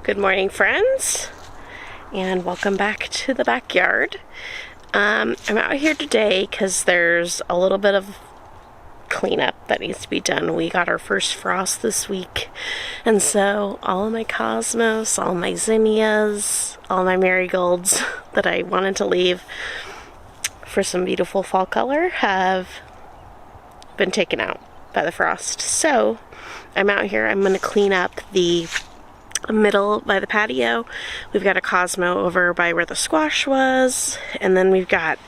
Good morning, friends, and welcome back to the backyard. I'm out here today because there's a little bit of cleanup that needs to be done. We got our first frost this week, and so all of my cosmos, all my zinnias, all my marigolds that I wanted to leave for some beautiful fall color have been taken out by the frost. So I'm out here. I'm going to clean up the middle by the patio. We've got a cosmo over by where the squash was, and then we've got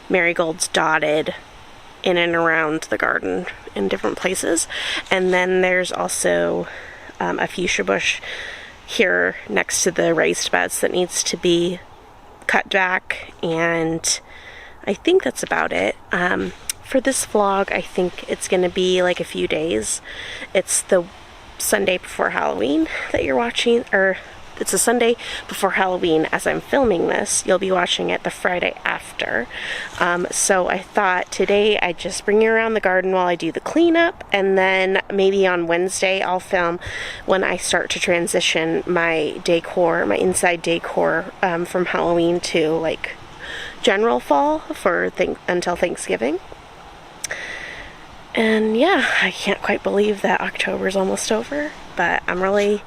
marigolds dotted in and around the garden in different places. And then there's also a fuchsia bush here next to the raised beds that needs to be cut back, and I think that's about it. For this vlog, I think it's going to be like a few days. It's the Sunday before Halloween that you're watching, or it's a Sunday before Halloween as I'm filming this. You'll be watching it the Friday after. So I thought today I'd just bring you around the garden while I do the cleanup, and then maybe on Wednesday I'll film when I start to transition my decor, my inside decor, from Halloween to like general fall for until Thanksgiving. And yeah, I can't quite believe that October's almost over, but I'm really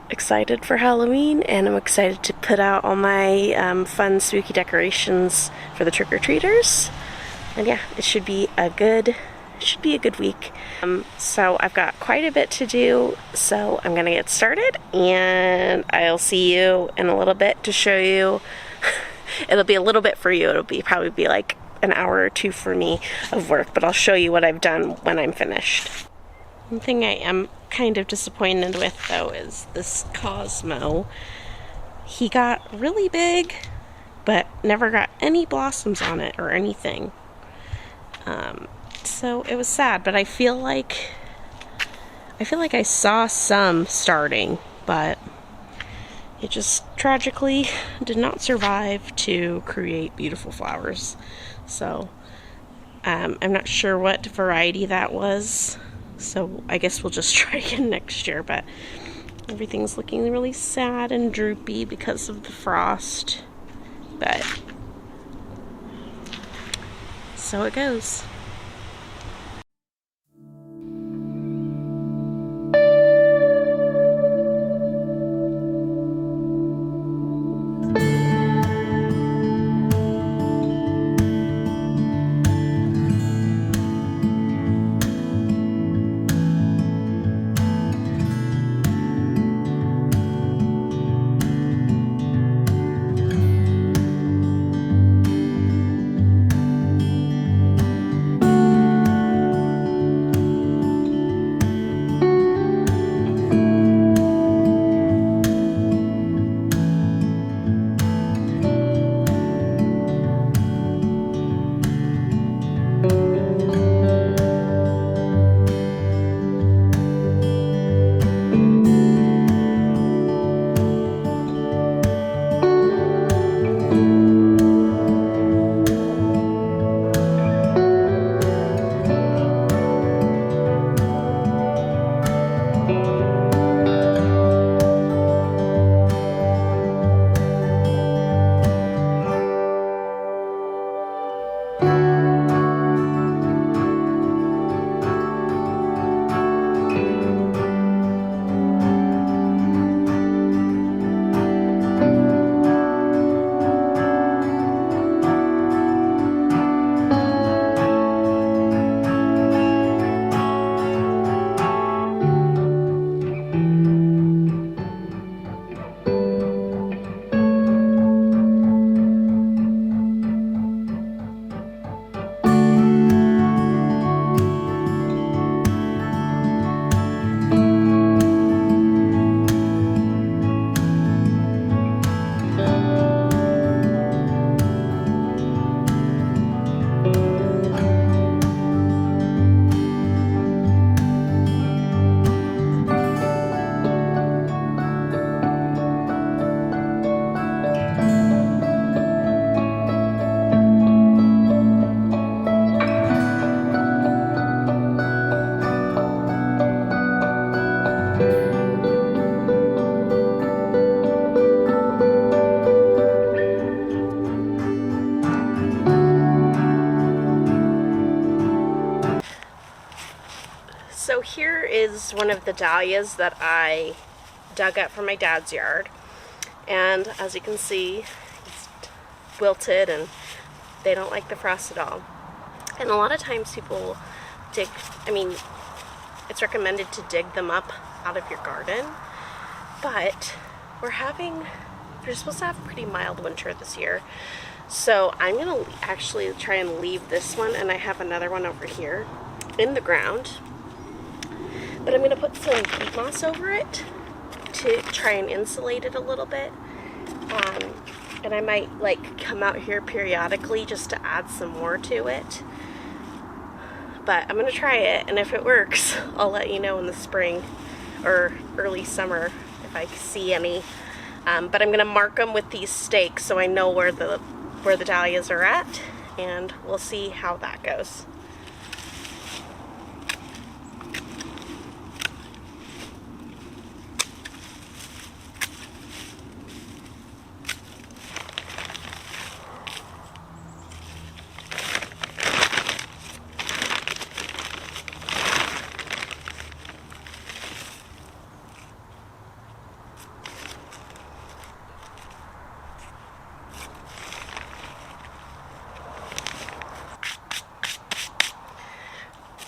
excited for Halloween, and I'm excited to put out all my fun spooky decorations for the trick-or-treaters. And yeah, it should be a good week. So I've got quite a bit to do, so I'm gonna get started, and I'll see you in a little bit to show you. It'll be a little bit for you. It'll probably be like an hour or two for me of work, but I'll show you what I've done when I'm finished. One thing I am kind of disappointed with, though, is this cosmo. He got really big, but never got any blossoms on it or anything. So it was sad, but I feel like I saw some starting, but it just tragically did not survive to create beautiful flowers. So I'm not sure what variety that was, so I guess we'll just try again next year. But everything's looking really sad and droopy because of the frost, but so it goes. is one of the dahlias that I dug up from my dad's yard. And as you can see, it's wilted and they don't like the frost at all. And a lot of times people dig, it's recommended to dig them up out of your garden. But we're supposed to have a pretty mild winter this year. So I'm going to actually try and leave this one, and I have another one over here in the ground. But I'm going to put some peat moss over it to try and insulate it a little bit. And I might come out here periodically just to add some more to it. But I'm going to try it, and if it works, I'll let you know in the spring or early summer if I see any. But I'm going to mark them with these stakes so I know where the dahlias are at, and we'll see how that goes.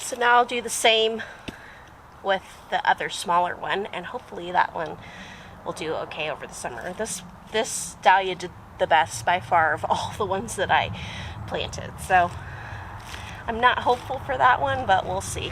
So now I'll do the same with the other smaller one, and hopefully that one will do okay over the summer. This dahlia did the best by far of all the ones that I planted. So I'm not hopeful for that one, but we'll see.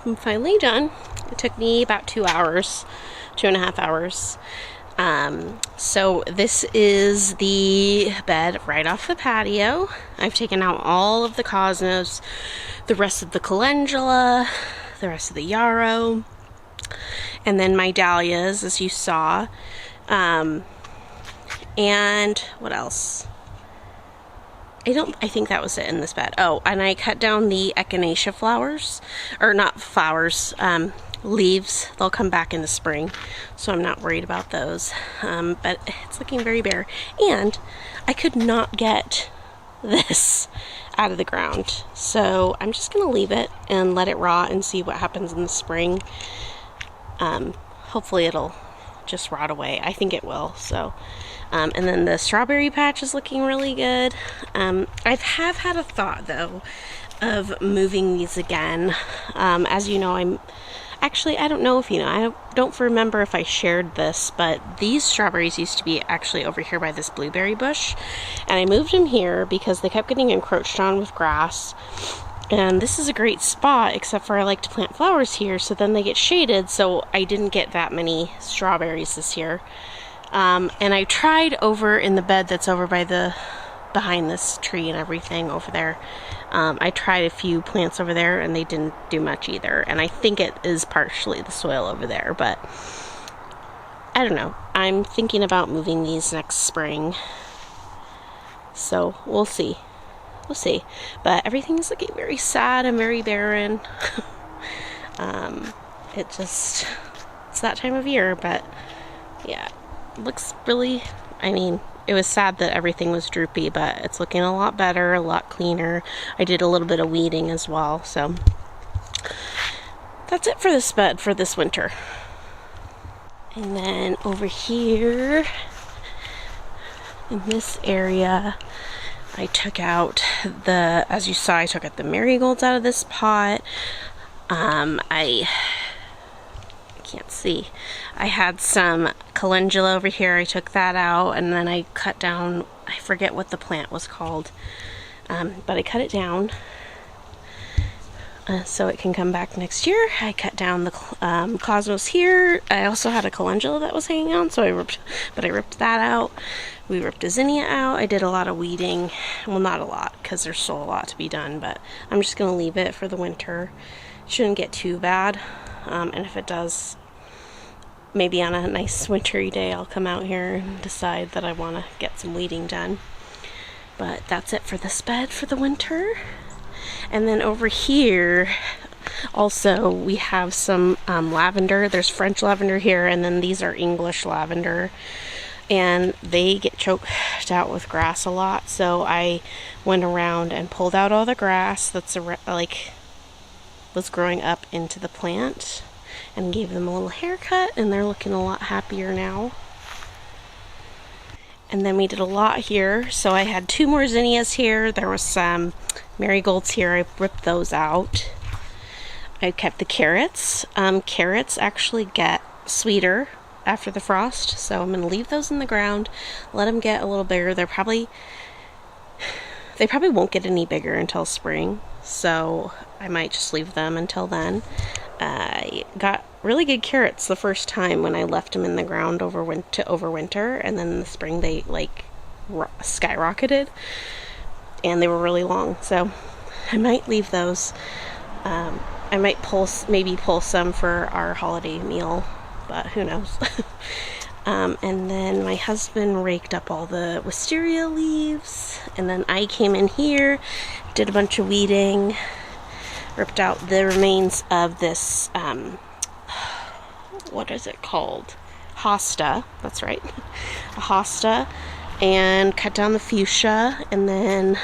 I'm finally done. It took me about 2 hours, 2.5 hours. So this is the bed right off the patio. I've taken out all of the cosmos, the rest of the calendula, the rest of the yarrow, and then my dahlias, as you saw. And what else? I think that was it in this bed. Oh, and I cut down the echinacea flowers, or not flowers, leaves. They'll come back in the spring, so I'm not worried about those. But it's looking very bare, and I could not get this out of the ground, so I'm just gonna leave it and let it rot and see what happens in the spring. Hopefully it'll just rot away. I think it will. So and then the strawberry patch is looking really good. I have had a thought though of moving these again. As you know, I don't know if you know, I don't remember if I shared this, but these strawberries used to be actually over here by this blueberry bush, and I moved them here because they kept getting encroached on with grass. And this is a great spot, except for I like to plant flowers here, so then they get shaded, so I didn't get that many strawberries this year. And I tried over in the bed that's over by behind this tree and everything over there. I tried a few plants over there and they didn't do much either. And I think it is partially the soil over there, but I don't know. I'm thinking about moving these next spring. So we'll see. We'll see. But everything is looking very sad and very barren. It's that time of year, but yeah, it looks really, it was sad that everything was droopy, but it's looking a lot better, a lot cleaner. I did a little bit of weeding as well, so that's it for this bed for this winter. And then over here in this area, I took out as you saw, I took out the marigolds out of this pot. I can't see. I had some calendula over here. I took that out, and then I cut down, I forget what the plant was called, but I cut it down so it can come back next year. I cut down the cosmos here. I also had a calendula that was hanging on, so I ripped that out. We ripped a zinnia out. I did a lot of weeding. Well, not a lot, because there's still a lot to be done, but I'm just going to leave it for the winter. It shouldn't get too bad, and if it does, maybe on a nice wintry day I'll come out here and decide that I want to get some weeding done. But that's it for this bed for the winter. And then over here also we have some lavender. There's French lavender here, and then these are English lavender, and they get choked out with grass a lot, so I went around and pulled out all the grass that's was growing up into the plant and gave them a little haircut, and they're looking a lot happier now. And then we did a lot here, so I had 2 more zinnias here. There was some marigolds here. I ripped those out. I kept the carrots. Carrots actually get sweeter after the frost, so I'm going to leave those in the ground, let them get a little bigger. They probably won't get any bigger until spring, so I might just leave them until then. I got really good carrots the first time when I left them in the ground over winter, and then in the spring they skyrocketed, and they were really long, so I might leave those. I might maybe pull some for our holiday meal, but who knows. And then my husband raked up all the wisteria leaves, and then I came in here, did a bunch of weeding, ripped out the remains of this, what is it called? Hosta, that's right, a hosta, and cut down the fuchsia. And then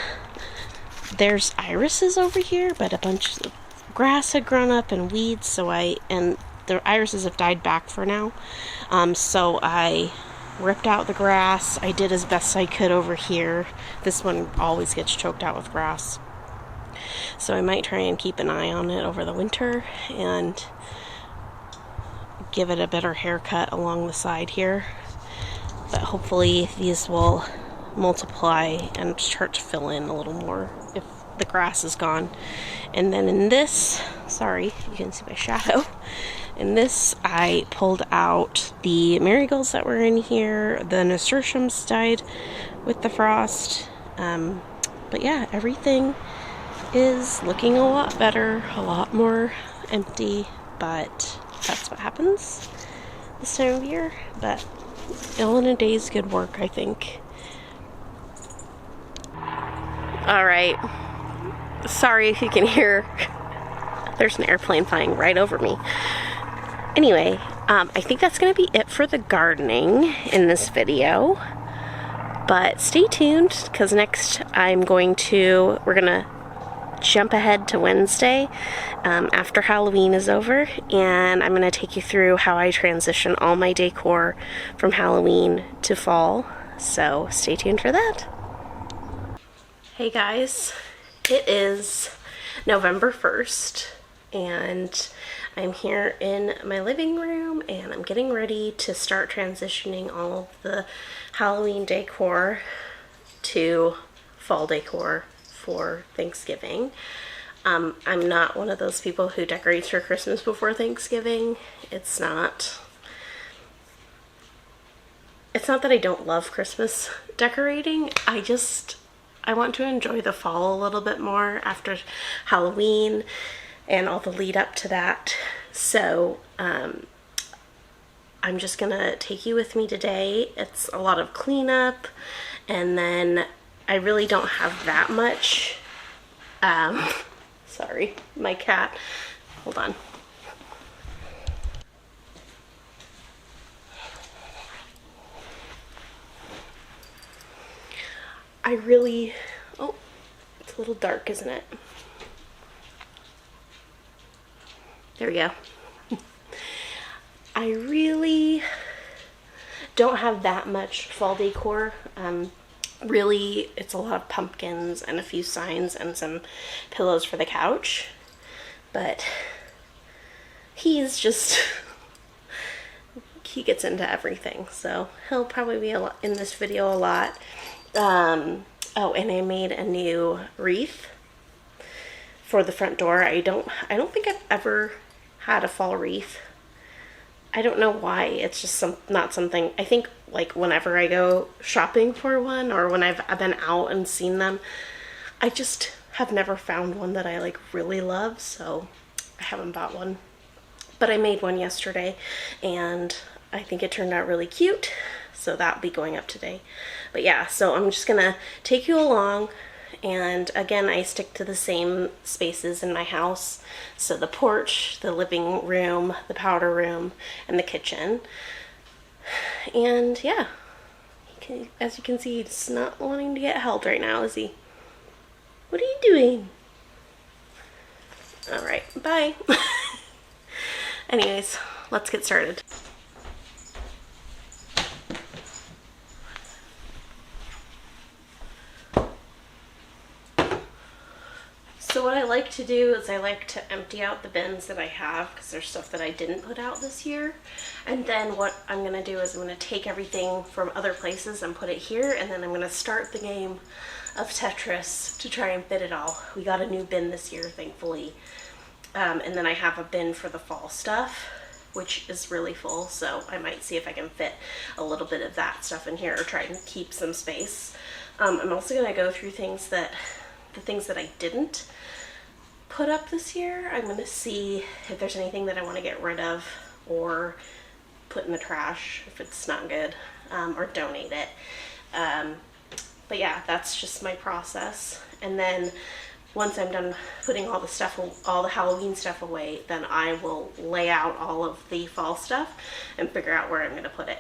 there's irises over here, but a bunch of grass had grown up and weeds, and the irises have died back for now, so I ripped out the grass. I did as best I could over here. This one always gets choked out with grass, so I might try and keep an eye on it over the winter and give it a better haircut along the side here. But hopefully these will multiply and start to fill in a little more if the grass is gone. And then in this sorry, you can see my shadow. In this, I pulled out the marigolds that were in here. The nasturtiums died with the frost. But yeah, everything is looking a lot better, a lot more empty, but that's what happens this time of year. But all in a day's good work, I think. All right. Sorry if you can hear. There's an airplane flying right over me. Anyway, I think that's going to be it for the gardening in this video. But stay tuned, because next we're going to jump ahead to Wednesday after Halloween is over, and I'm going to take you through how I transition all my decor from Halloween to fall. So stay tuned for that. Hey guys, it is November 1st, and I'm here in my living room, and I'm getting ready to start transitioning all of the Halloween decor to fall decor for Thanksgiving. I'm not one of those people who decorates for Christmas before Thanksgiving. It's not that I don't love Christmas decorating. I want to enjoy the fall a little bit more after Halloween and all the lead up to that. So I'm just gonna take you with me today. It's a lot of cleanup, and then I really don't have that much. Sorry, my cat. Hold on. Oh, it's a little dark, isn't it? There we go. I really don't have that much fall decor. Really, it's a lot of pumpkins and a few signs and some pillows for the couch. But he's just, he gets into everything. So he'll probably be in this video a lot. Oh, and I made a new wreath for the front door. I don't think I've ever had a fall wreath. I don't know why. It's just not something, I think, like whenever I go shopping for one, or when I've been out and seen them, I just have never found one that I like really love, so I haven't bought one. But I made one yesterday, and I think it turned out really cute, so that'll be going up today. But yeah, so I'm just gonna take you along. And again, I stick to the same spaces in my house. So the porch, the living room, the powder room, and the kitchen. And yeah, as you can see, he's not wanting to get held right now, is he? What are you doing? All right, bye. Anyways, let's get started. So what I like to do is I like to empty out the bins that I have, because there's stuff that I didn't put out this year. And then what I'm going to do is I'm going to take everything from other places and put it here, and then I'm going to start the game of Tetris to try and fit it all. We got a new bin this year, thankfully. And then I have a bin for the fall stuff, which is really full, so I might see if I can fit a little bit of that stuff in here or try and keep some space. I'm also going to go through the things that I didn't put up this year. I'm going to see if there's anything that I want to get rid of or put in the trash if it's not good, or donate it. But yeah, that's just my process. And then once I'm done putting all the Halloween stuff away, then I will lay out all of the fall stuff and figure out where I'm going to put it.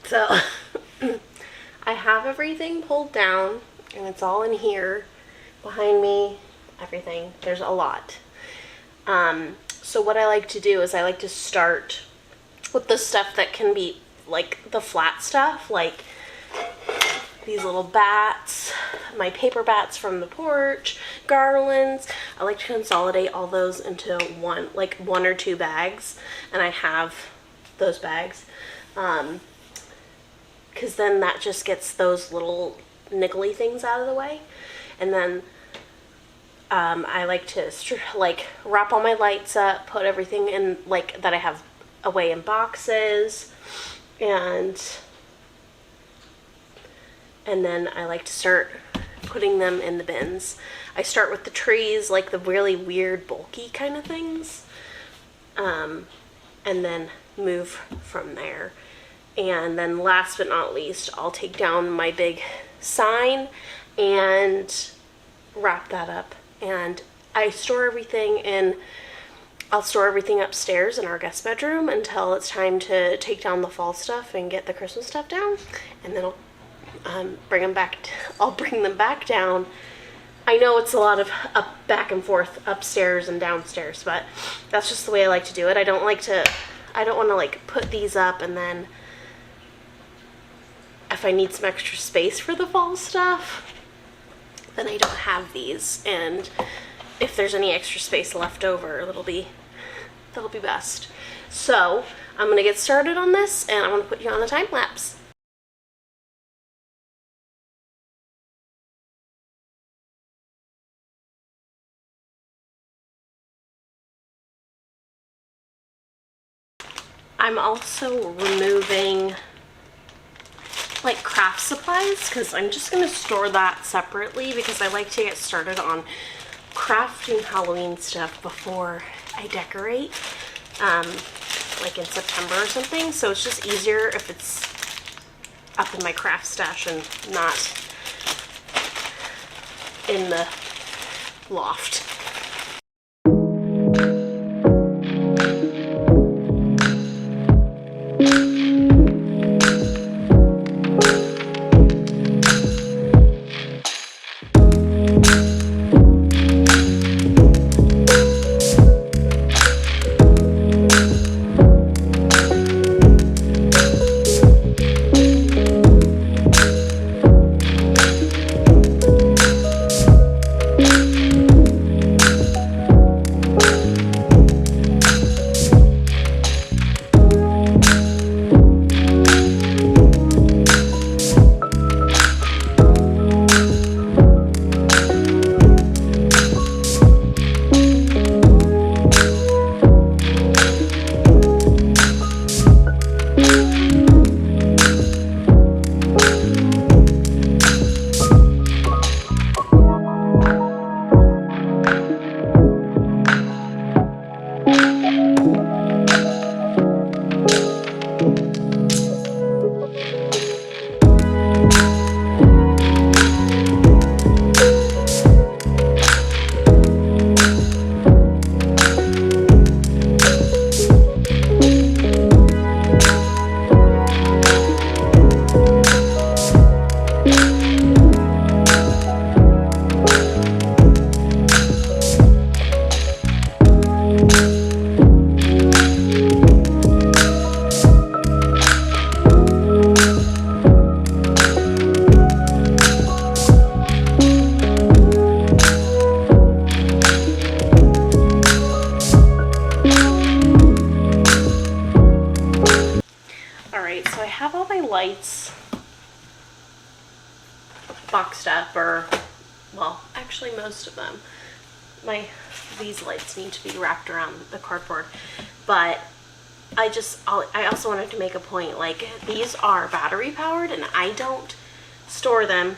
So I have everything pulled down and it's all in here behind me, everything. There's a lot. So what I like to do is I like to start with the stuff that can be like the flat stuff, like these little bats, my paper bats from the porch, garlands. I like to consolidate all those into one, like 1 or 2 bags, and I have those bags. Because then that just gets those little niggly things out of the way. And then I like to wrap all my lights up, put everything in like that I have away in boxes, and then I like to start putting them in the bins. I start with the trees, like the really weird bulky kind of things, and then move from there. And then last but not least, I'll take down my big sign and wrap that up. And I store everything I'll store everything upstairs in our guest bedroom until it's time to take down the fall stuff and get the Christmas stuff down. And then I'll bring them back down. I know it's a lot of back and forth upstairs and downstairs, but that's just the way I like to do it. I don't want to like put these up and then if I need some extra space for the fall stuff, then I don't have these, and if there's any extra space left over, that'll be best. So I'm gonna get started on this, and I'm gonna put you on a time lapse. I'm also removing like craft supplies because I'm just going to store that separately because I like to get started on crafting Halloween stuff before I decorate, like in September or something. So it's just easier if it's up in my craft stash and not in the loft. Alright, so I have all my lights boxed up, or, well, actually most of them. These lights need to be wrapped around the cardboard, but I also wanted to make a point, like, these are battery powered and I don't store them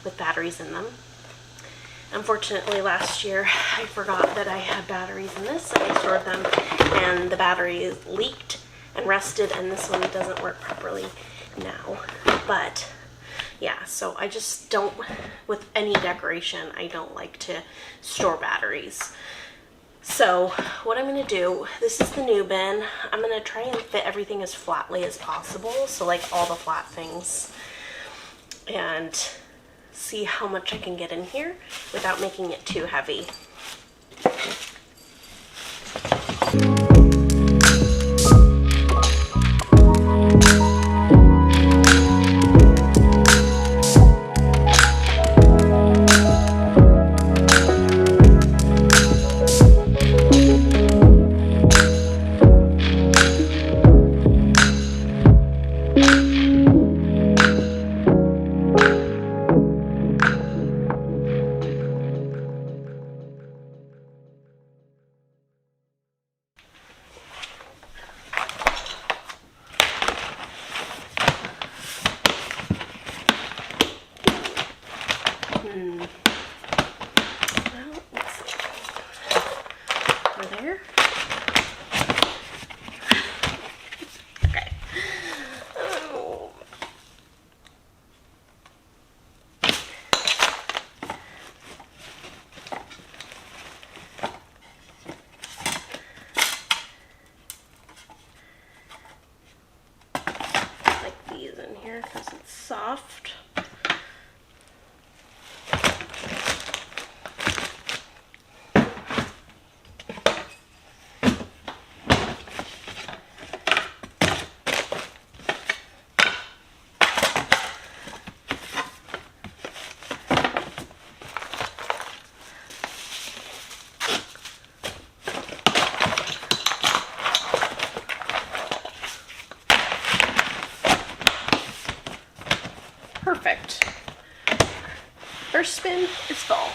with batteries in them. Unfortunately, last year I forgot that I had batteries in this and I stored them and the battery leaked and rusted, and this one doesn't work properly now. But yeah, so I just don't, with any decoration, I don't like to store batteries. So what I'm gonna do, this is the new bin. I'm gonna try and fit everything as flatly as possible. So like all the flat things, and see how much I can get in here without making it too heavy. Well, let's see. Over there. Okay. Oh. Like these in here because it's soft. Perfect. First spin is full.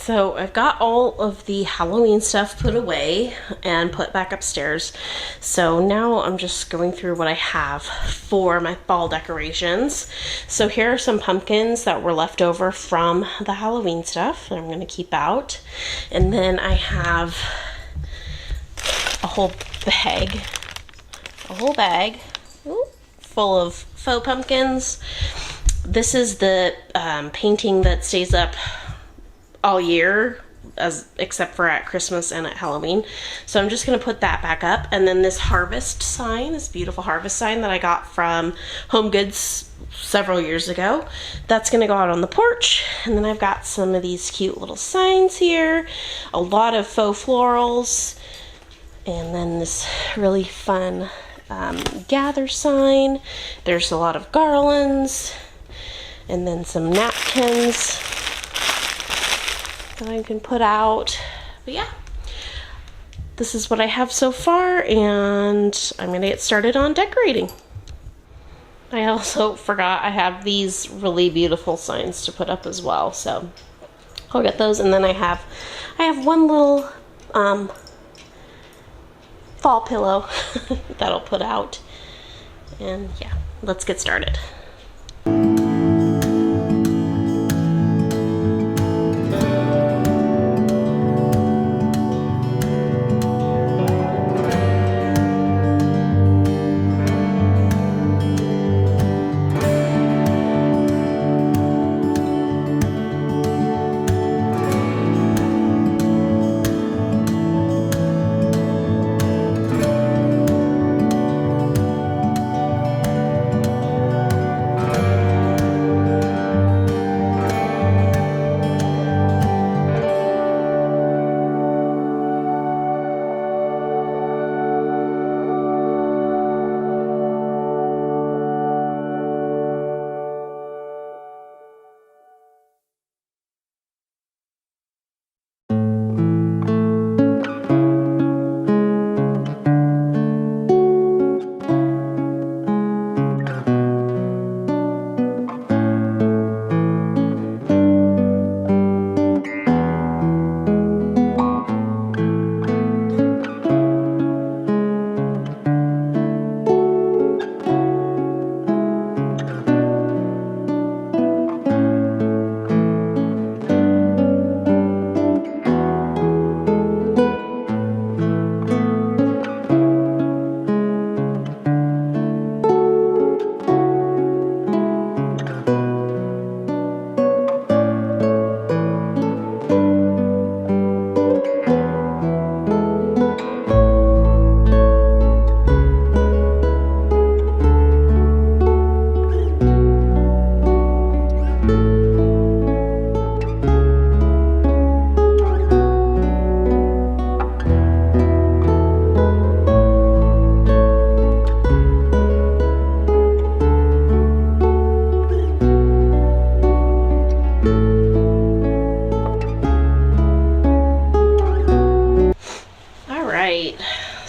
So I've got all of the Halloween stuff put away and put back upstairs. So now I'm just going through what I have for my fall decorations. So here are some pumpkins that were left over from the Halloween stuff that I'm going to keep out. And then I have a whole bag full of faux pumpkins. This is the painting that stays up all year, except for at Christmas and at Halloween. So I'm just gonna put that back up. And then this harvest sign, this beautiful harvest sign that I got from Home Goods several years ago, that's gonna go out on the porch. And then I've got some of these cute little signs here, a lot of faux florals, and then this really fun gather sign. There's a lot of garlands, and then some napkins that I can put out. But yeah, this is what I have so far, and I'm gonna get started on decorating. I also forgot I have these really beautiful signs to put up as well, so I'll get those. And then I have one little fall pillow that I'll put out. And yeah, let's get started.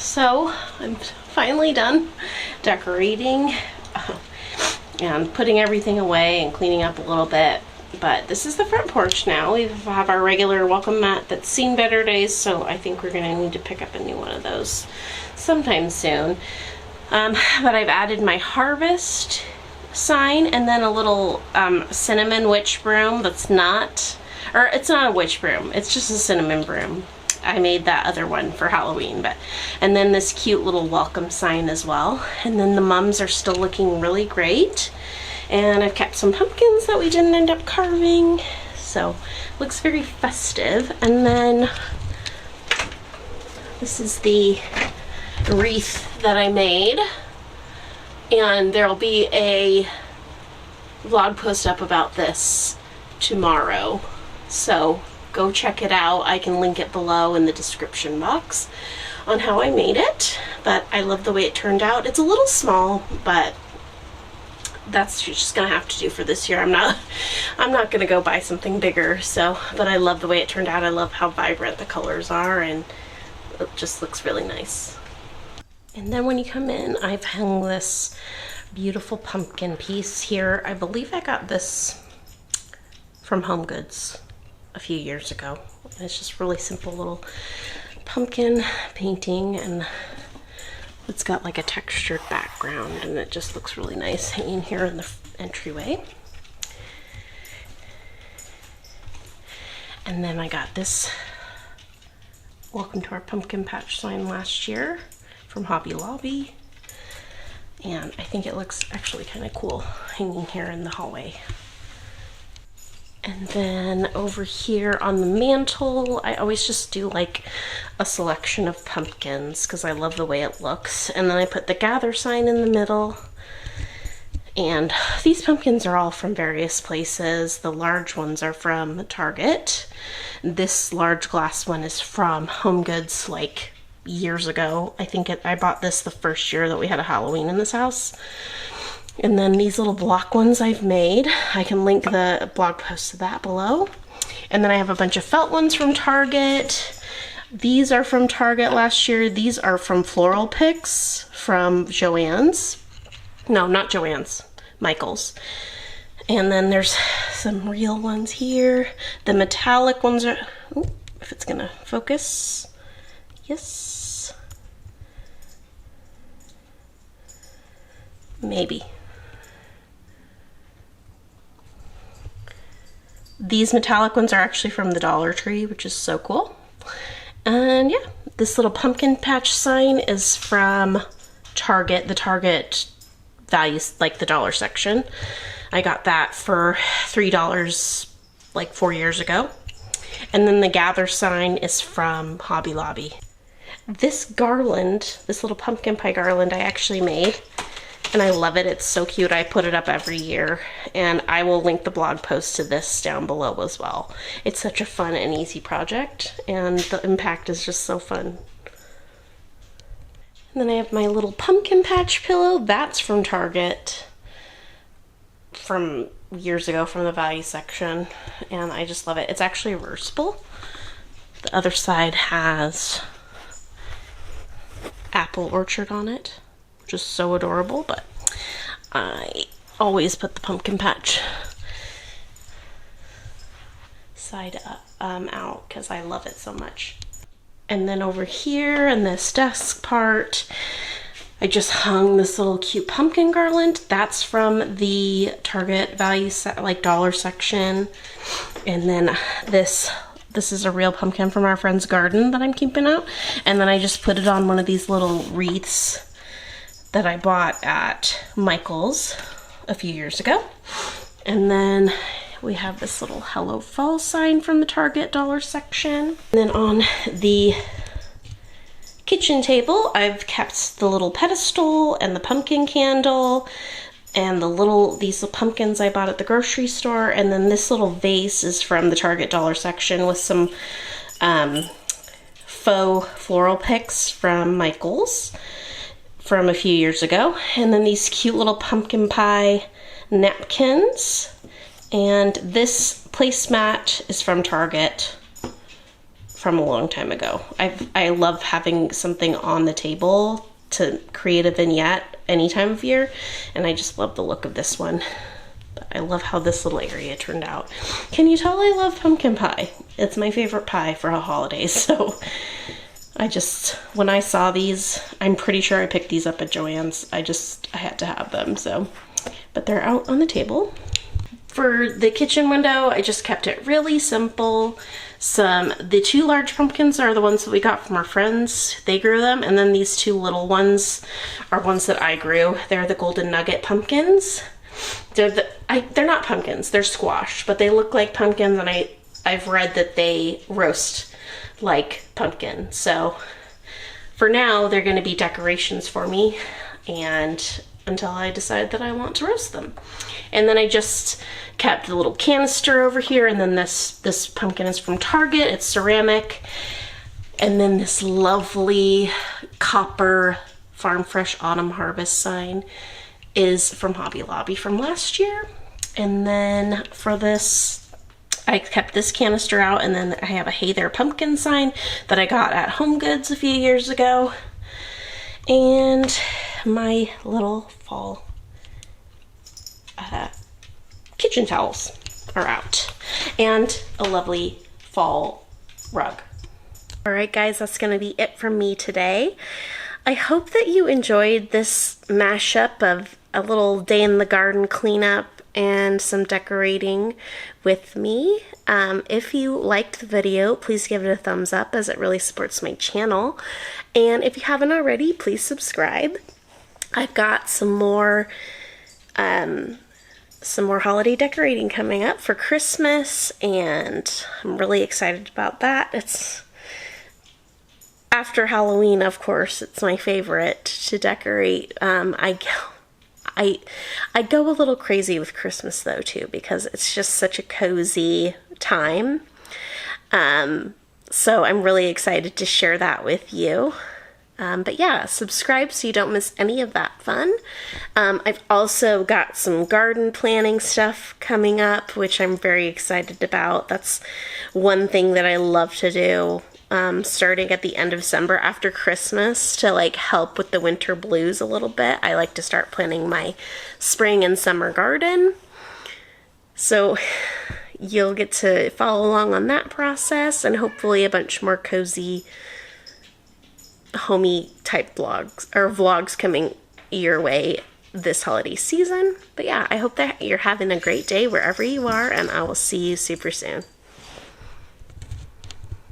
So I'm finally done decorating and putting everything away and cleaning up a little bit. But this is the front porch now. We have our regular welcome mat that's seen better days, so I think we're gonna need to pick up a new one of those sometime soon. But I've added my harvest sign and then a little cinnamon witch broom that's not, or it's not a witch broom, it's just a cinnamon broom. I made that other one for Halloween, and then this cute little welcome sign as well. And then the mums are still looking really great. And I've kept some pumpkins that we didn't end up carving, so looks very festive. And then this is the wreath that I made, and there'll be a vlog post up about this tomorrow, so go check it out. I can link it below in the description box on how I made it, but I love the way it turned out. It's a little small, but that's just gonna have to do for this year. I'm not gonna go buy something bigger, so, but I love the way it turned out. I love how vibrant the colors are, and it just looks really nice. And then when you come in, I've hung this beautiful pumpkin piece here. I believe I got this from Home Goods. a few years ago. And it's just really simple little pumpkin painting, and it's got like a textured background, and it just looks really nice hanging here in the entryway. And then I got this Welcome to Our Pumpkin Patch sign last year from Hobby Lobby. And I think it looks actually kind of cool hanging here in the hallway. And then over here on the mantle, I always just do like a selection of pumpkins because I love the way it looks. And then I put the gather sign in the middle. And these pumpkins are all from various places. The large ones are from Target. This large glass one is from Home Goods like years ago. I think I bought this the first year that we had a Halloween in this house. And then these little block ones I've made. I can link the blog post to that below. And then I have a bunch of felt ones from Target. These are from Target last year. These are from Floral Picks from Joann's. No, not Joann's, Michael's. And then there's some real ones here. The metallic ones are, oh, if it's gonna focus, yes. Maybe. These metallic ones are actually from the Dollar Tree, which is so cool. And yeah, this little pumpkin patch sign is from Target, the Target values, like the dollar section. I got that for $3 like 4 years ago. And then the gather sign is from Hobby Lobby. This garland, this little pumpkin pie garland I actually made, and I love it. It's so cute. I put it up every year, and I will link the blog post to this down below as well. It's such a fun and easy project, and the impact is just so fun. And then I have my little pumpkin patch pillow. That's from Target from years ago from the value section, and I just love it. It's actually reversible. The other side has apple orchard on it, which is so adorable, but I always put the pumpkin patch side up, out because I love it so much. And then over here in this desk part, I just hung this little cute pumpkin garland. That's from the Target value like dollar section. And then this is a real pumpkin from our friend's garden that I'm keeping out. And then I just put it on one of these little wreaths that I bought at Michael's a few years ago. And then we have this little Hello Fall sign from the Target dollar section. And then on the kitchen table, I've kept the little pedestal and the pumpkin candle and these little pumpkins I bought at the grocery store. And then this little vase is from the Target dollar section with some faux floral picks from Michael's from a few years ago. And then these cute little pumpkin pie napkins. And this placemat is from Target from a long time ago. I love having something on the table to create a vignette any time of year, and I just love the look of this one. But I love how this little area turned out. Can you tell I love pumpkin pie? It's my favorite pie for the holidays, so when I saw these, I'm pretty sure I picked these up at Joann's. I had to have them, so. But they're out on the table. For the kitchen window, I just kept it really simple. The two large pumpkins are the ones that we got from our friends. They grew them, and then these two little ones are ones that I grew. They're the golden nugget pumpkins. They're not pumpkins, they're squash, but they look like pumpkins, and I've read that they roast like pumpkin. So for now, they're gonna be decorations for me, and until I decide that I want to roast them. And then I just kept the little canister over here, and then this pumpkin is from Target. It's ceramic. And then this lovely copper Farm Fresh Autumn Harvest sign is from Hobby Lobby from last year. And then for this, I kept this canister out, and then I have a Hey There Pumpkin sign that I got at Home Goods a few years ago. And my little fall kitchen towels are out. and a lovely fall rug. All right, guys, that's going to be it from me today. I hope that you enjoyed this mashup of a little day in the garden cleanup and some decorating with me. If you liked the video, please give it a thumbs up as it really supports my channel. And if you haven't already, please subscribe. I've got some more holiday decorating coming up for Christmas, and I'm really excited about that. It's after Halloween, of course. It's my favorite to decorate. I go a little crazy with Christmas though too, because it's just such a cozy time. So I'm really excited to share that with you. But yeah, subscribe so you don't miss any of that fun. I've also got some garden planning stuff coming up, which I'm very excited about. That's one thing that I love to do. Starting at the end of December after Christmas to like help with the winter blues a little bit. I like to start planning my spring and summer garden. So you'll get to follow along on that process, and hopefully a bunch more cozy, homey type vlogs coming your way this holiday season. But yeah, I hope that you're having a great day wherever you are, and I will see you super soon.